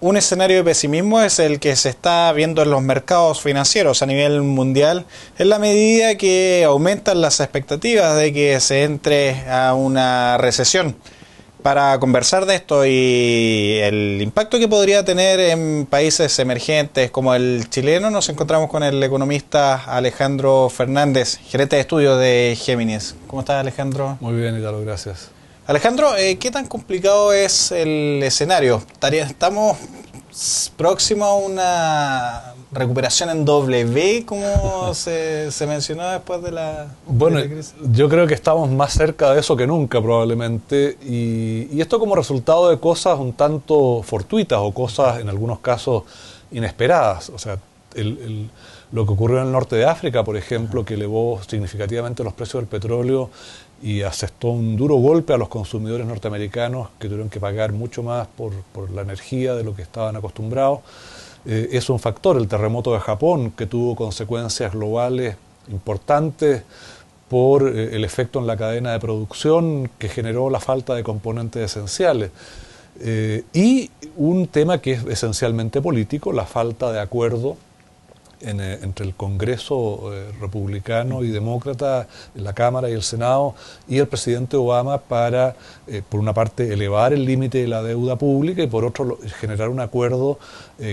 un escenario de pesimismo es el que se está viendo en los mercados financieros a nivel mundial, en la medida que aumentan las expectativas de que se entre a una recesión. Para conversar de esto y el impacto que podría tener en países emergentes como el chileno, nos encontramos con el economista Alejandro Fernández, gerente de estudios de Géminis. ¿Cómo estás, Alejandro? Muy bien, Italo, gracias. Alejandro, ¿qué tan complicado es el escenario? ¿Estamos próximos a una recuperación en W, como se mencionó después de la crisis? Yo creo que estamos más cerca de eso que nunca probablemente, y esto como resultado de cosas un tanto fortuitas o cosas en algunos casos inesperadas. O sea, lo que ocurrió en el norte de África, por ejemplo, que elevó significativamente los precios del petróleo y asestó un duro golpe a los consumidores norteamericanos, que tuvieron que pagar mucho más por la energía de lo que estaban acostumbrados. Es un factor. El terremoto de Japón, que tuvo consecuencias globales importantes por el efecto en la cadena de producción que generó la falta de componentes esenciales. Y un tema que es esencialmente político, la falta de acuerdo entre el Congreso republicano y demócrata, la Cámara y el Senado, y el presidente Obama para, por una parte, elevar el límite de la deuda pública y por otro, generar un acuerdo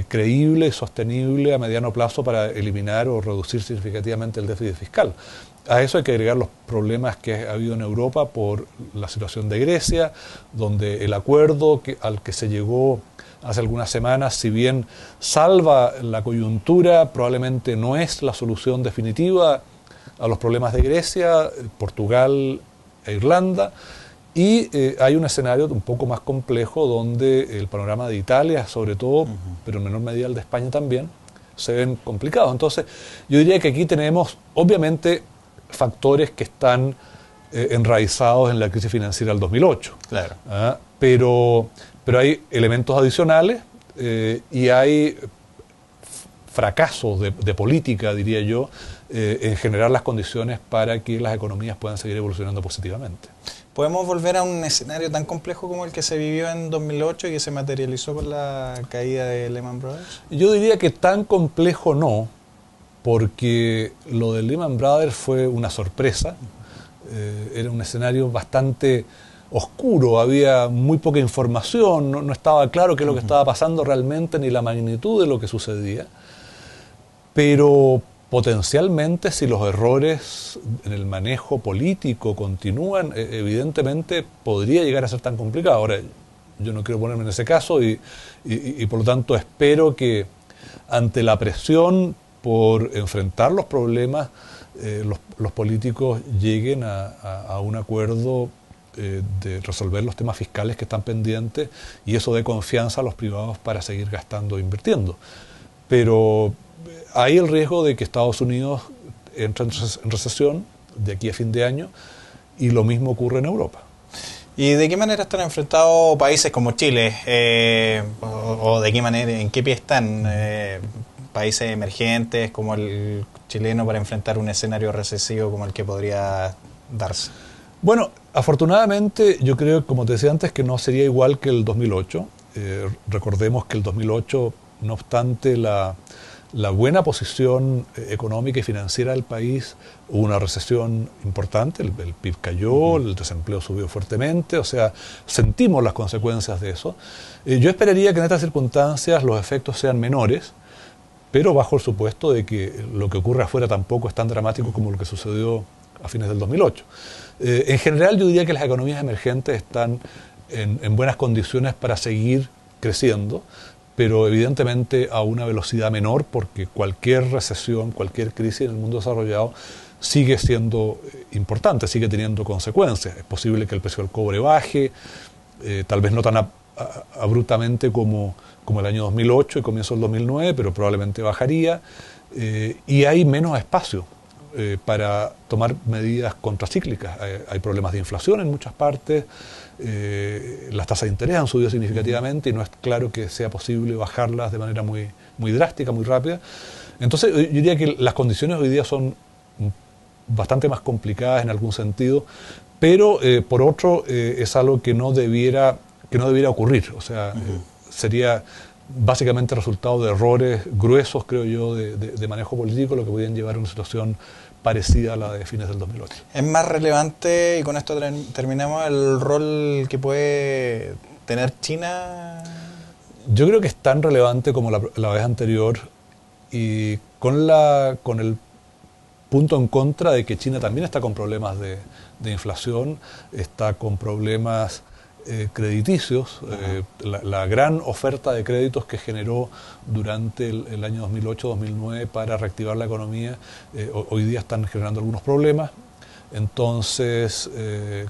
creíble y sostenible a mediano plazo para eliminar o reducir significativamente el déficit fiscal. A eso hay que agregar los problemas que ha habido en Europa por la situación de Grecia, donde el acuerdo al que se llegó hace algunas semanas, si bien salva la coyuntura, probablemente no es la solución definitiva a los problemas de Grecia, Portugal e Irlanda, y hay un escenario un poco más complejo donde el panorama de Italia, sobre todo, pero en menor medida el de España también, se ven complicados. Entonces, yo diría que aquí tenemos, obviamente, factores que están enraizados en la crisis financiera del 2008. Claro. Pero hay elementos adicionales y hay fracasos de política, diría yo, en generar las condiciones para que las economías puedan seguir evolucionando positivamente. ¿Podemos volver a un escenario tan complejo como el que se vivió en 2008 y que se materializó con la caída de Lehman Brothers? Yo diría que tan complejo no, porque lo de Lehman Brothers fue una sorpresa. Era un escenario bastante oscuro, había muy poca información, no estaba claro qué es lo que estaba pasando realmente ni la magnitud de lo que sucedía, pero potencialmente si los errores en el manejo político continúan, evidentemente podría llegar a ser tan complicado. Ahora, yo no quiero ponerme en ese caso y por lo tanto espero que ante la presión por enfrentar los problemas, los políticos lleguen a un acuerdo de resolver los temas fiscales que están pendientes y eso dé confianza a los privados para seguir gastando e invirtiendo. Pero hay el riesgo de que Estados Unidos entre en recesión de aquí a fin de año y lo mismo ocurre en Europa. ¿Y de qué manera están enfrentados países como Chile? ¿O de qué manera, en qué pie están países emergentes como el chileno para enfrentar un escenario recesivo como el que podría darse? Bueno, afortunadamente yo creo, como te decía antes, que no sería igual que el 2008. Recordemos que el 2008, no obstante la buena posición económica y financiera del país, hubo una recesión importante, el PIB cayó, el desempleo subió fuertemente, o sea, sentimos las consecuencias de eso. Yo esperaría que en estas circunstancias los efectos sean menores, pero bajo el supuesto de que lo que ocurre afuera tampoco es tan dramático como lo que sucedió a fines del 2008. En general yo diría que las economías emergentes están en buenas condiciones para seguir creciendo, pero evidentemente a una velocidad menor, porque cualquier recesión, cualquier crisis en el mundo desarrollado sigue siendo importante, sigue teniendo consecuencias. Es posible que el precio del cobre baje, tal vez no tan abruptamente como el año 2008 y comienzo del 2009, pero probablemente bajaría, y hay menos espacio para tomar medidas contracíclicas. Hay problemas de inflación en muchas partes, las tasas de interés han subido significativamente y no es claro que sea posible bajarlas de manera muy drástica, muy rápida. Entonces yo diría que las condiciones hoy día son bastante más complicadas en algún sentido, pero por otro es algo que no debiera ocurrir. O sea, sería básicamente resultado de errores gruesos, creo yo, de manejo político, lo que podían llevar a una situación parecida a la de fines del 2008. ¿Es más relevante, y con esto terminamos, el rol que puede tener China? Yo creo que es tan relevante como la vez anterior, y con el punto en contra de que China también está con problemas de inflación, está con problemas crediticios. La gran oferta de créditos que generó durante el año 2008-2009 para reactivar la economía, hoy día están generando algunos problemas. Entonces,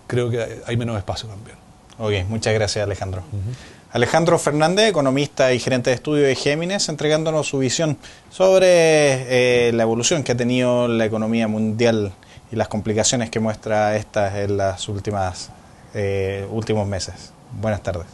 creo que hay menos espacio también. Ok, muchas gracias, Alejandro. Alejandro Fernández, economista y gerente de estudio de Géminis, entregándonos su visión sobre la evolución que ha tenido la economía mundial y las complicaciones que muestra esta en las últimos meses. Buenas tardes.